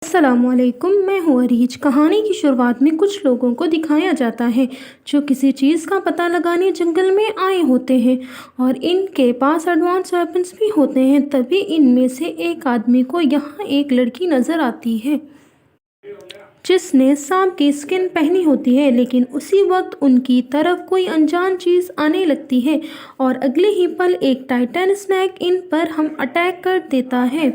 अस्सलामुअलैकुम, मैं हूँ अरीज। कहानी की शुरुआत में कुछ लोगों को दिखाया जाता है जो किसी चीज़ का पता लगाने जंगल में आए होते हैं और इनके पास एडवांस वेपन्स भी होते हैं। तभी इनमें से एक आदमी को यहाँ एक लड़की नज़र आती है जिसने सांप की स्किन पहनी होती है, लेकिन उसी वक्त उनकी तरफ कोई अनजान चीज़ आने लगती है और अगले ही पल एक टाइटन स्नैक इन पर हम अटैक कर देता है।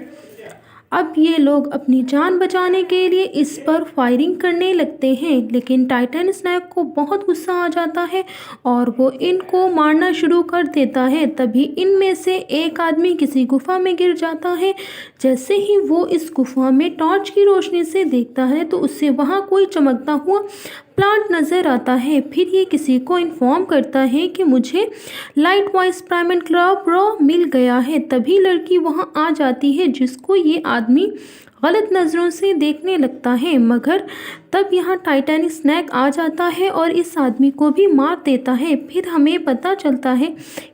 अब ये लोग अपनी जान बचाने के लिए इस पर फायरिंग करने लगते हैं, लेकिन टाइटन स्नैक को बहुत गुस्सा आ जाता है और वो इनको मारना शुरू कर देता है। तभी इनमें से एक आदमी किसी गुफा में गिर जाता है। जैसे ही वो इस गुफा में टॉर्च की रोशनी से देखता है तो उससे वहाँ कोई चमकता हुआ प्लांट नज़र आता है। फिर ये किसी को इन्फॉर्म करता है कि मुझे लाइट वॉइस प्राइमेट क्लब मिल गया है। तभी लड़की वहाँ आ जाती है जिसको ये आदमी गलत नज़रों से देखने लगता है, मगर तब यहाँ टाइटन स्नैक आ जाता है और इस आदमी को भी मार देता है। फिर हमें पता चलता है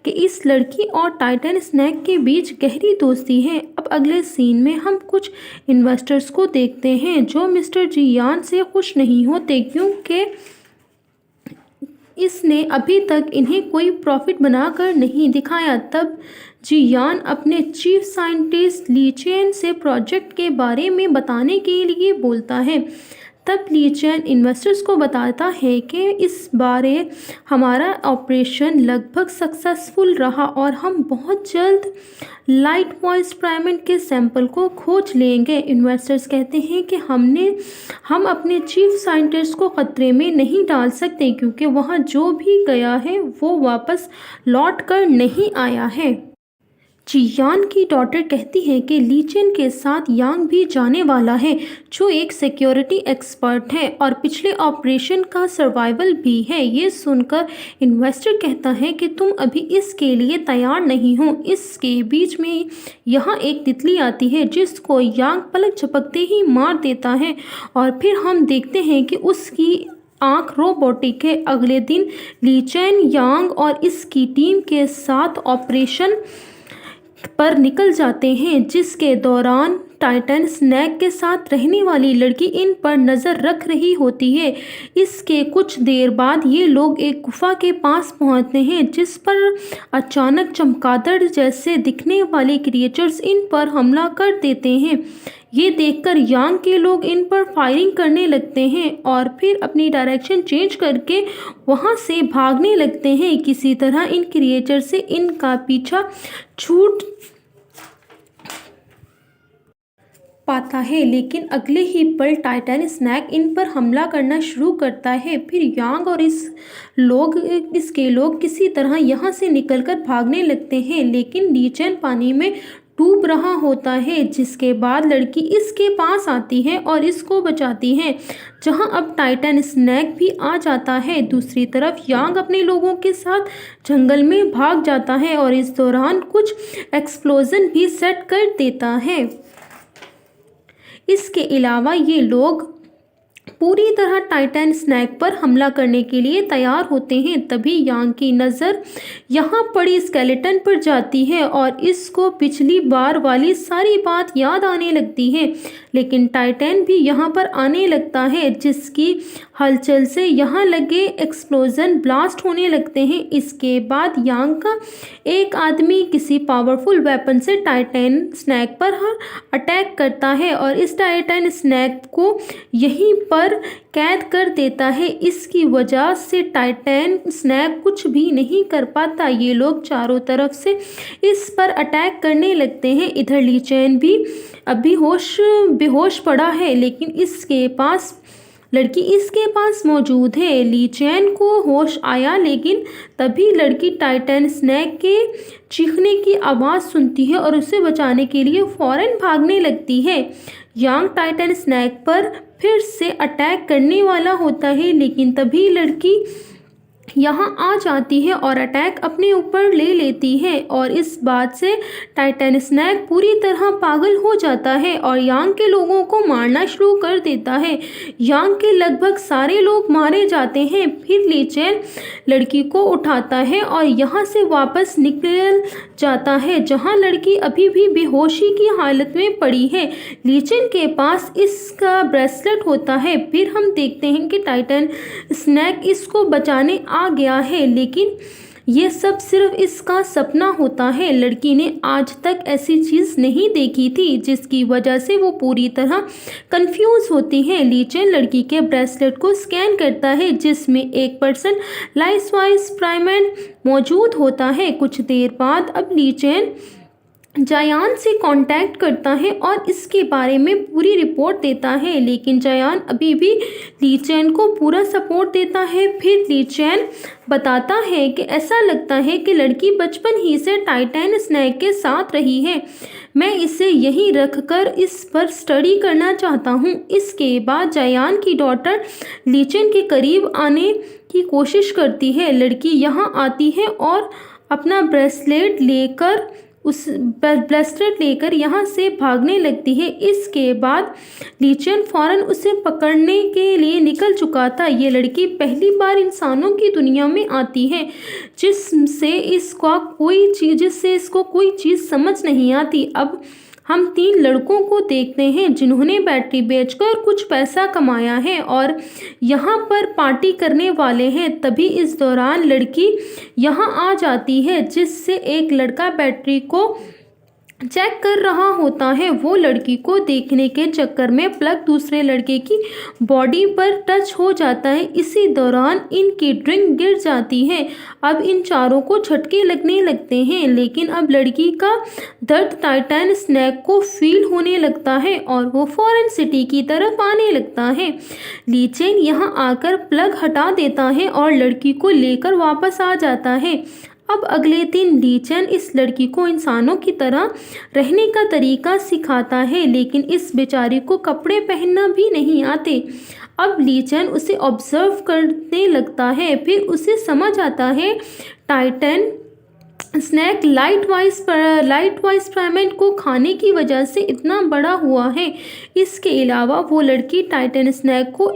कि इस लड़की और टाइटन स्नैक के बीच गहरी दोस्ती है। अब अगले सीन में हम कुछ इन्वेस्टर्स को देखते हैं जो मिस्टर जियान से खुश नहीं होते क्योंकि इसने अभी तक इन्हें कोई प्रॉफिट बनाकर नहीं दिखाया। तब जियान अपने चीफ साइंटिस्ट ली चेन से प्रोजेक्ट के बारे में बताने के लिए बोलता है। तब ली चेन इन्वेस्टर्स को बताता है कि इस बारे हमारा ऑपरेशन लगभग सक्सेसफुल रहा और हम बहुत जल्द लाइट वॉइस प्राइमेट के सैंपल को खोज लेंगे। इन्वेस्टर्स कहते हैं कि हम अपने चीफ साइंटिस्ट को खतरे में नहीं डाल सकते क्योंकि वहाँ जो भी गया है वो वापस लौट कर नहीं आया है। जियान की डॉटर कहती है कि ली चेन के साथ यांग भी जाने वाला है जो एक सिक्योरिटी एक्सपर्ट है और पिछले ऑपरेशन का सर्वाइवल भी है। ये सुनकर इन्वेस्टर कहता है कि तुम अभी इसके लिए तैयार नहीं हो। इसके बीच में यहाँ एक तितली आती है जिसको यांग पलक झपकते ही मार देता है और फिर हम देखते हैं कि उसकी आँख रोबोटिक है। अगले दिन ली चेन यांग और इसकी टीम के साथ ऑपरेशन पर निकल जाते हैं जिसके दौरान टाइटन स्नैक के साथ रहने वाली लड़की इन पर नज़र रख रही होती है। इसके कुछ देर बाद ये लोग एक गुफा के पास पहुंचते हैं जिस पर अचानक चमगादड़ जैसे दिखने वाले क्रिएचर्स इन पर हमला कर देते हैं। ये देखकर यांग के लोग इन पर फायरिंग करने लगते हैं और फिर अपनी डायरेक्शन चेंज करके वहाँ से भागने लगते हैं। किसी तरह इन क्रिएचर से इनका पीछा छूट पाता है, लेकिन अगले ही पल टाइटन स्नैक इन पर हमला करना शुरू करता है। फिर यांग और इसके लोग किसी तरह यहाँ से निकलकर भागने लगते हैं, लेकिन ली चेन पानी में डूब रहा होता है। जिसके बाद लड़की इसके पास आती है और इसको बचाती है, जहां अब टाइटन स्नैक भी आ जाता है। दूसरी तरफ यांग अपने लोगों के साथ जंगल में भाग जाता है और इस दौरान कुछ एक्सप्लोजन भी सेट कर देता है। इसके अलावा ये लोग पूरी तरह टाइटन स्नैक पर हमला करने के लिए तैयार होते हैं। तभी यांग की नज़र यहाँ पड़ी स्केलेटन पर जाती है और इसको पिछली बार वाली सारी बात याद आने लगती है, लेकिन टाइटन भी यहाँ पर आने लगता है जिसकी हलचल से यहाँ लगे एक्सप्लोजन ब्लास्ट होने लगते हैं। इसके बाद यांग का एक आदमी किसी पावरफुल वेपन से टाइटन स्नैक पर अटैक करता है और इस टाइटन स्नैक को यहीं पर कैद कर देता है। इसकी वजह से टाइटन स्नैक कुछ भी नहीं कर पाता। ये लोग चारों तरफ से इस पर अटैक करने लगते हैं। इधर ली चेन भी अभी बेहोश पड़ा है, लेकिन लड़की इसके पास मौजूद है। ली चेन को होश आया, लेकिन तभी लड़की टाइटन स्नैक के चीखने की आवाज़ सुनती है और उसे बचाने के लिए फ़ौरन भागने लगती है। यांग टाइटन स्नैक पर फिर से अटैक करने वाला होता है, लेकिन तभी लड़की यहाँ आ जाती है और अटैक अपने ऊपर ले लेती है और इस बात से टाइटन स्नैक पूरी तरह पागल हो जाता है और यांग के लोगों को मारना शुरू कर देता है। यांग के लगभग सारे लोग मारे जाते हैं। फिर ली चेन लड़की को उठाता है और यहाँ से वापस निकल जाता है जहाँ लड़की अभी भी बेहोशी की हालत में पड़ी है। ली चेन के पास इसका ब्रेसलेट होता है। फिर हम देखते हैं कि टाइटन स्नैक इसको बचाने आ गया है, लेकिन ये सब सिर्फ इसका सपना होता है। लड़की ने आज तक ऐसी चीज़ नहीं देखी थी जिसकी वजह से वो पूरी तरह कंफ्यूज होती है। ली चेन लड़की के ब्रेसलेट को स्कैन करता है जिसमें 1% लाइसवाइस प्राइमेट मौजूद होता है। कुछ देर बाद अब ली चेन जायान से कांटेक्ट करता है और इसके बारे में पूरी रिपोर्ट देता है, लेकिन जायान अभी भी ली चेन को पूरा सपोर्ट देता है। फिर ली चेन बताता है कि ऐसा लगता है कि लड़की बचपन ही से टाइटन स्नैक के साथ रही है। मैं इसे यहीं रखकर इस पर स्टडी करना चाहता हूँ। इसके बाद जायान की डॉटर ली चेन के करीब आने की कोशिश करती है। लड़की यहाँ आती है और अपना ब्रेसलेट लेकर यहाँ से भागने लगती है। इसके बाद ली चेन फौरन उसे पकड़ने के लिए निकल चुका था। ये लड़की पहली बार इंसानों की दुनिया में आती है जिससे इसको कोई चीज़ समझ नहीं आती। अब हम 3 लड़कों को देखते हैं जिन्होंने बैटरी बेचकर कुछ पैसा कमाया है और यहाँ पर पार्टी करने वाले हैं। तभी इस दौरान लड़की यहाँ आ जाती है जिससे एक लड़का बैटरी को चेक कर रहा होता है। वो लड़की को देखने के चक्कर में प्लग दूसरे लड़के की बॉडी पर टच हो जाता है। इसी दौरान इनकी ड्रिंक गिर जाती है। अब इन चारों को झटके लगने लगते हैं, लेकिन अब लड़की का दर्द टाइटन स्नैक को फील होने लगता है और वो फौरन सिटी की तरफ आने लगता है। ली चेन यहाँ आकर प्लग हटा देता है और लड़की को लेकर वापस आ जाता है। अब अगले दिन ली चेन इस लड़की को इंसानों की तरह रहने का तरीका सिखाता है, लेकिन इस बेचारी को कपड़े पहनना भी नहीं आते। अब ली चेन उसे ऑब्जर्व करने लगता है। फिर उसे समझ आता है Titan snack light wise primate को खाने की वजह से इतना बड़ा हुआ है। इसके अलावा वो लड़की टाइटन स्नैक और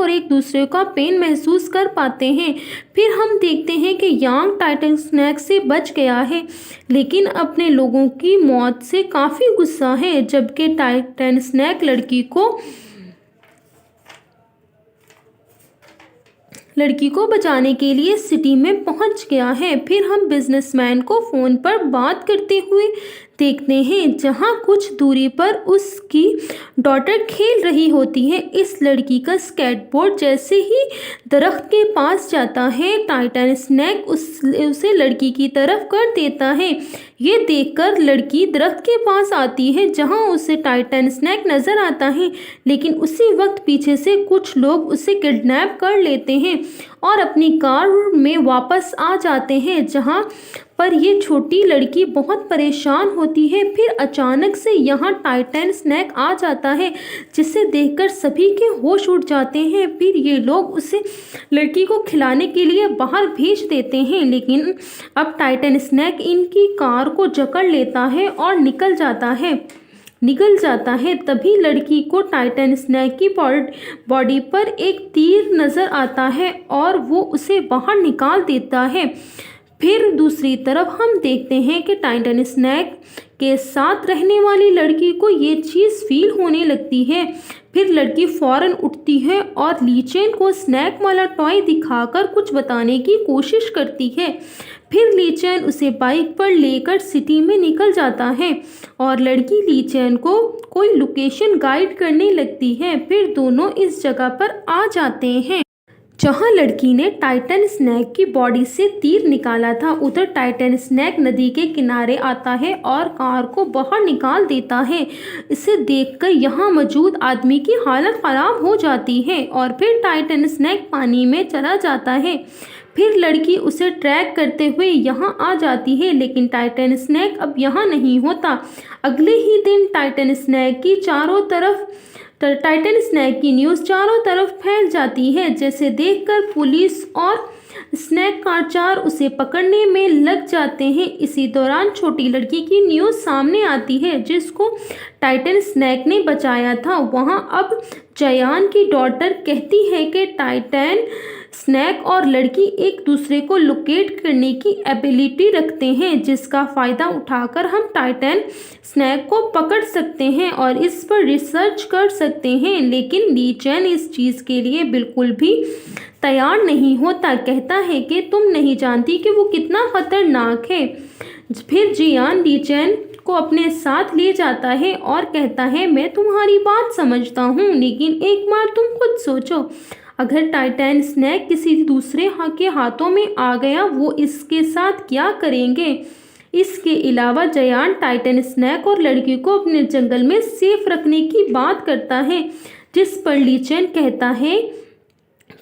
एक दूसरे का पेन महसूस कर पाते हैं। फिर हम देखते हैं कि यांग टाइटन स्नैक से बच गया है, लेकिन अपने लोगों की मौत से काफ़ी गुस्सा है, जबकि टाइटन स्नैक लड़की को बचाने के लिए सिटी में पहुंच गया है। फिर हम बिजनेसमैन को फ़ोन पर बात करते हुए देखते हैं जहां कुछ दूरी पर उसकी डॉटर खेल रही होती है। इस लड़की का स्केटबोर्ड जैसे ही दरख्त के पास जाता है, टाइटन स्नैक उसे लड़की की तरफ कर देता है। ये देखकर लड़की दरख्त के पास आती है जहां उसे टाइटन स्नैक नज़र आता है, लेकिन उसी वक्त पीछे से कुछ लोग उसे किडनैप कर लेते हैं और अपनी कार में वापस आ जाते हैं, जहां पर ये छोटी लड़की बहुत परेशान होती है। फिर अचानक से यहाँ टाइटन स्नैक आ जाता है जिसे देखकर सभी के होश उड़ जाते हैं। फिर ये लोग उसे लड़की को खिलाने के लिए बाहर भेज देते हैं, लेकिन अब टाइटन स्नैक इनकी कार को जकड़ लेता है और निकल जाता है। तभी लड़की को टाइटन स्नैक की बॉडी पर एक तीर नज़र आता है और वो उसे बाहर निकाल देता है। फिर दूसरी तरफ हम देखते हैं कि टाइटन स्नैक के साथ रहने वाली लड़की को ये चीज़ फील होने लगती है। फिर लड़की फ़ौरन उठती है और ली चेन को स्नैक वाला टॉय दिखाकर कुछ बताने की कोशिश करती है। फिर ली चेन उसे बाइक पर लेकर सिटी में निकल जाता है और लड़की ली चेन को कोई लोकेशन गाइड करने लगती है। फिर दोनों इस जगह पर आ जाते हैं जहां लड़की ने टाइटन स्नैक की बॉडी से तीर निकाला था। उधर टाइटन स्नैक नदी के किनारे आता है और कार को बाहर निकाल देता है। इसे देखकर यहाँ मौजूद आदमी की हालत ख़राब हो जाती है और फिर टाइटन स्नैक पानी में चला जाता है। फिर लड़की उसे ट्रैक करते हुए यहाँ आ जाती है, लेकिन टाइटन स्नैक अब यहाँ नहीं होता। अगले ही दिन टाइटन स्नैक की चारों तरफ टाइटन स्नैक की न्यूज़ चारों तरफ फैल जाती है, जैसे देखकर पुलिस और स्नैक काचार उसे पकड़ने में लग जाते हैं। इसी दौरान छोटी लड़की की न्यूज़ सामने आती है जिसको टाइटन स्नैक ने बचाया था। वहां अब जयान की डॉटर कहती है कि टाइटन स्नैक और लड़की एक दूसरे को लोकेट करने की एबिलिटी रखते हैं, जिसका फ़ायदा उठाकर हम टाइटन स्नैक को पकड़ सकते हैं और इस पर रिसर्च कर सकते हैं। लेकिन ली चैन इस चीज़ के लिए बिल्कुल भी तैयार नहीं होता। कहता है कि तुम नहीं जानती कि वो कितना खतरनाक है। फिर जियान ली चैन को अपने साथ ले जाता है और कहता है, मैं तुम्हारी बात समझता हूँ, लेकिन एक बार तुम खुद सोचो, अगर टाइटन स्नैक किसी दूसरे के हाथों में आ गया, वो इसके साथ क्या करेंगे। इसके अलावा जयान टाइटन स्नैक और लड़की को अपने जंगल में सेफ रखने की बात करता है, जिस पर ली चैन कहता है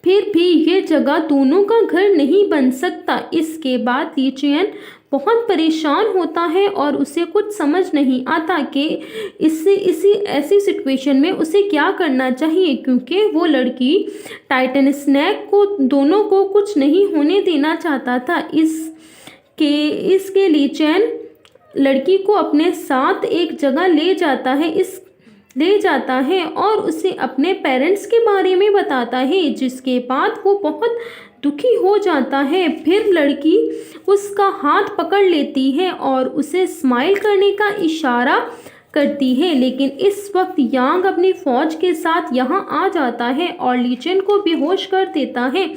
फिर भी ये जगह दोनों का घर नहीं बन सकता। इसके बाद ली चैन बहुत परेशान होता है और उसे कुछ समझ नहीं आता कि ऐसी सिचुएशन में उसे क्या करना चाहिए, क्योंकि वो लड़की टाइटन स्नैक को दोनों को कुछ नहीं होने देना चाहता था। इसके ली चैन लड़की को अपने साथ एक जगह ले जाता है और उसे अपने पेरेंट्स के बारे में बताता है, जिसके बाद वो बहुत दुखी हो जाता है। फिर लड़की उसका हाथ पकड़ लेती है और उसे स्माइल करने का इशारा करती है, लेकिन इस वक्त यांग अपनी फौज के साथ यहाँ आ जाता है और ली चैन को बेहोश कर देता है,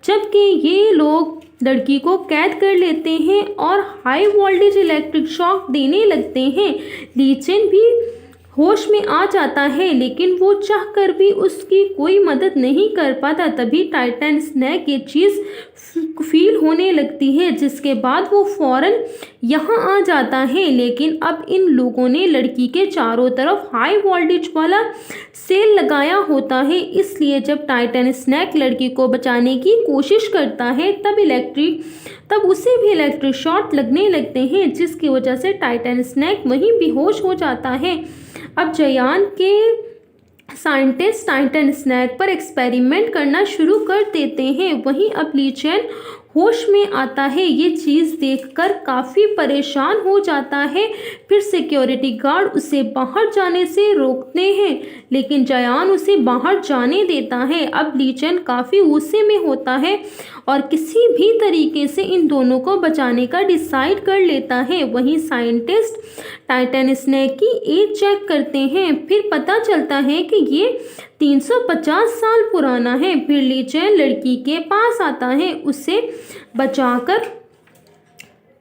जबकि ये लोग लड़की को कैद कर लेते हैं और हाई वोल्टेज इलेक्ट्रिक शॉक देने लगते हैं। ली चैन भी होश में आ जाता है, लेकिन वो चाहकर भी उसकी कोई मदद नहीं कर पाता। तभी टाइटन स्नैक ये चीज़ फील होने लगती है, जिसके बाद वो फौरन यहाँ आ जाता है। लेकिन अब इन लोगों ने लड़की के चारों तरफ हाई वोल्टेज वाला सेल लगाया होता है, इसलिए जब टाइटन स्नैक लड़की को बचाने की कोशिश करता है तब उसे भी इलेक्ट्रिक शॉट लगने लगते हैं, जिसकी वजह से टाइटन स्नैक वहीं बेहोश हो जाता है। अब जयान के साइंटिस्ट टाइटन स्नैक पर एक्सपेरिमेंट करना शुरू कर देते हैं। वहीं अब ली चैन होश में आता है। ये चीज़ देखकर काफ़ी परेशान हो जाता है। फिर सिक्योरिटी गार्ड उसे बाहर जाने से रोकते हैं, लेकिन जयान उसे बाहर जाने देता है। अब ली चैन काफ़ी गुस्से में होता है और किसी भी तरीके से इन दोनों को बचाने का डिसाइड कर लेता है। वहीं साइंटिस्ट टाइटन स्नैक की एज चेक करते हैं। फिर पता चलता है कि ये 350 साल पुराना है। फिर ली चैन लड़की के पास आता है, उसे बचाकर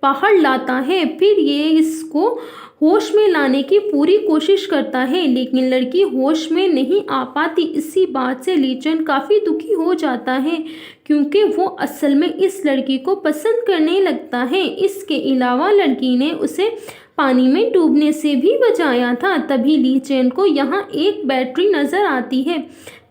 बाहर लाता है। फिर ये इसको होश में लाने की पूरी कोशिश करता है, लेकिन लड़की होश में नहीं आ पाती। इसी बात से ली चैन काफ़ी दुखी हो जाता है, क्योंकि वो असल में इस लड़की को पसंद करने लगता है। इसके अलावा लड़की ने उसे पानी में डूबने से भी बचाया था। तभी ली चैन को यहाँ एक बैटरी नज़र आती है।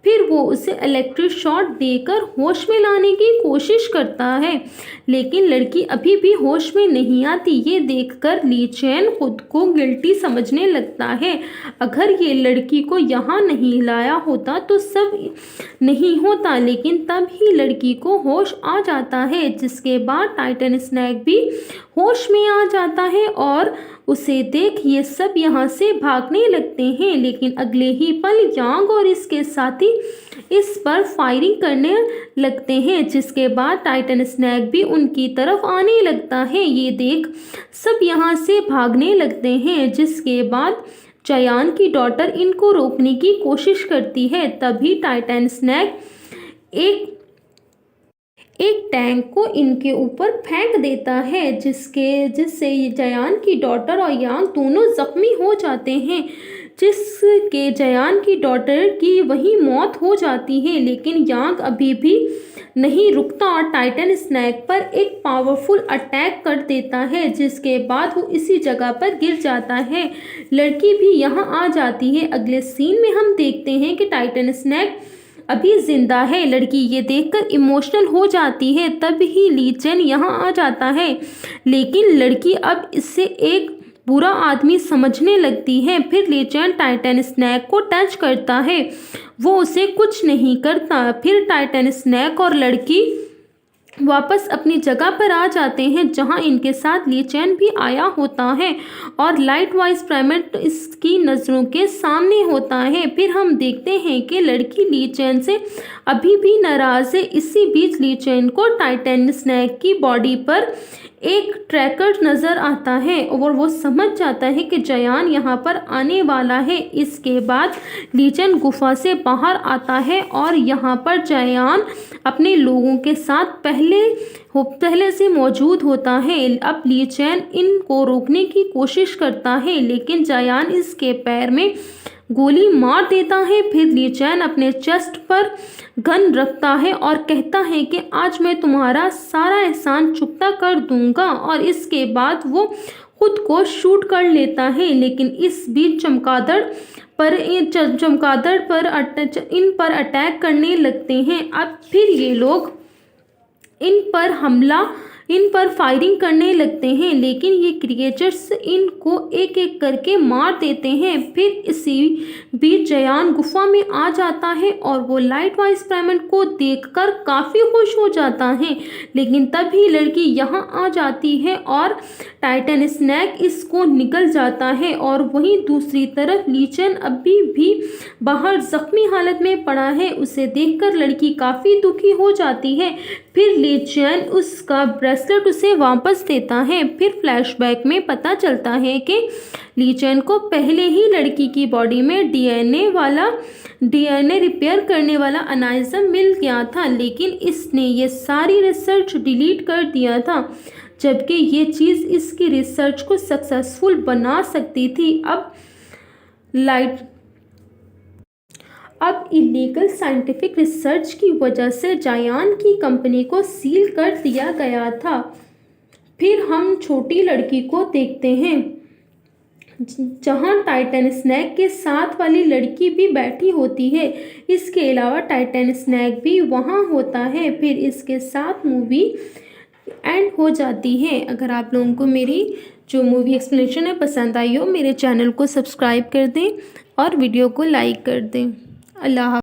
फिर वो उसे इलेक्ट्रिक शॉट देकर होश में लाने की कोशिश करता है, लेकिन लड़की अभी भी होश में नहीं आती। ये देखकर ली चैन खुद को गिल्टी समझने लगता है। अगर ये लड़की को यहाँ नहीं लाया होता तो सब नहीं होता, लेकिन तब ही लड़की को होश आ जाता है। जिसके बाद टाइटन स्नैक भी होश में आ जाता है और उसे देख ये सब यहाँ से भागने लगते हैं। लेकिन अगले ही पल यांग और इसके साथी इस पर फायरिंग करने लगते हैं, जिसके बाद टाइटन स्नैक भी उनकी तरफ आने लगता है। ये देख सब यहाँ से भागने लगते हैं। जिसके बाद जयान की डॉटर इनको रोकने की कोशिश करती है। तभी टाइटन स्नैक एक टैंक को इनके ऊपर फेंक देता है, जिससे जयान की डॉटर और यांग दोनों जख्मी हो जाते हैं, जिसके जयान की डॉटर की वहीं मौत हो जाती है। लेकिन यांग अभी भी नहीं रुकता और टाइटन स्नैक पर एक पावरफुल अटैक कर देता है, जिसके बाद वो इसी जगह पर गिर जाता है। लड़की भी यहाँ आ जाती है। अगले सीन में हम देखते हैं कि टाइटन स्नैक अभी जिंदा है। लड़की ये देखकर इमोशनल हो जाती है। तब ही ली चैन यहाँ आ जाता है, लेकिन लड़की अब इससे एक बुरा आदमी समझने लगती है। फिर लीचेन टाइटन स्नैक को टच करता है, वो उसे कुछ नहीं करता। फिर टाइटन स्नैक और लड़की वापस अपनी जगह पर आ जाते हैं जहां इनके साथ लीचेन भी आया होता है और लाइट वाइज प्राइमेट इसकी नज़रों के सामने होता है। फिर हम देखते हैं कि लड़की लीचेन से अभी भी नाराज़ है। इसी बीच लीचेन को टाइटन स्नैक की बॉडी पर एक ट्रैकर नज़र आता है और वो समझ जाता है कि जयान यहाँ पर आने वाला है। इसके बाद लीचेन गुफा से बाहर आता है और यहाँ पर जयान अपने लोगों के साथ पहले से मौजूद होता है। अब लीचेन इनको रोकने की कोशिश करता है लेकिन जयान इसके पैर में गोली मार देता है। फिर लीचेन अपने चेस्ट पर गन रखता है और कहता है कि आज मैं तुम्हारा सारा एहसान चुकता कर दूंगा और इसके बाद वो खुद को शूट कर लेता है। लेकिन इस बीच चमगादड़ इन पर अटैक करने लगते हैं। अब फिर ये लोग इन पर फायरिंग करने लगते हैं लेकिन ये क्रिएचर्स इनको एक एक करके मार देते हैं। फिर इसी बीच जयान गुफा में आ जाता है और वो लाइट वाइज प्राइमेट को देखकर काफ़ी खुश हो जाता है। लेकिन तभी लड़की यहाँ आ जाती है और टाइटन स्नैक इसको निकल जाता है और वहीं दूसरी तरफ लीचेन अभी भी बाहर जख्मी हालत में पड़ा है। उसे देखकर लड़की काफ़ी दुखी हो जाती है। फिर लीचेन उसका ब्रेसलेट उसे वापस देता है। फिर फ्लैशबैक में पता चलता है कि लीचेन को पहले ही लड़की की बॉडी में डीएनए रिपेयर करने वाला एंजाइम मिल गया था लेकिन इसने ये सारी रिसर्च डिलीट कर दिया था, जबकि ये चीज़ इसकी रिसर्च को सक्सेसफुल बना सकती थी। अब इलीगल साइंटिफिक रिसर्च की वजह से जयान की कंपनी को सील कर दिया गया था। फिर हम छोटी लड़की को देखते हैं जहां टाइटन स्नैक के साथ वाली लड़की भी बैठी होती है। इसके अलावा टाइटन स्नैक भी वहां होता है। फिर इसके साथ मूवी एंड हो जाती है। अगर आप लोगों को मेरी जो मूवी एक्सप्लेनेशन है पसंद आई हो, मेरे चैनल को सब्सक्राइब कर दें और वीडियो को लाइक कर दें। अल्लाह।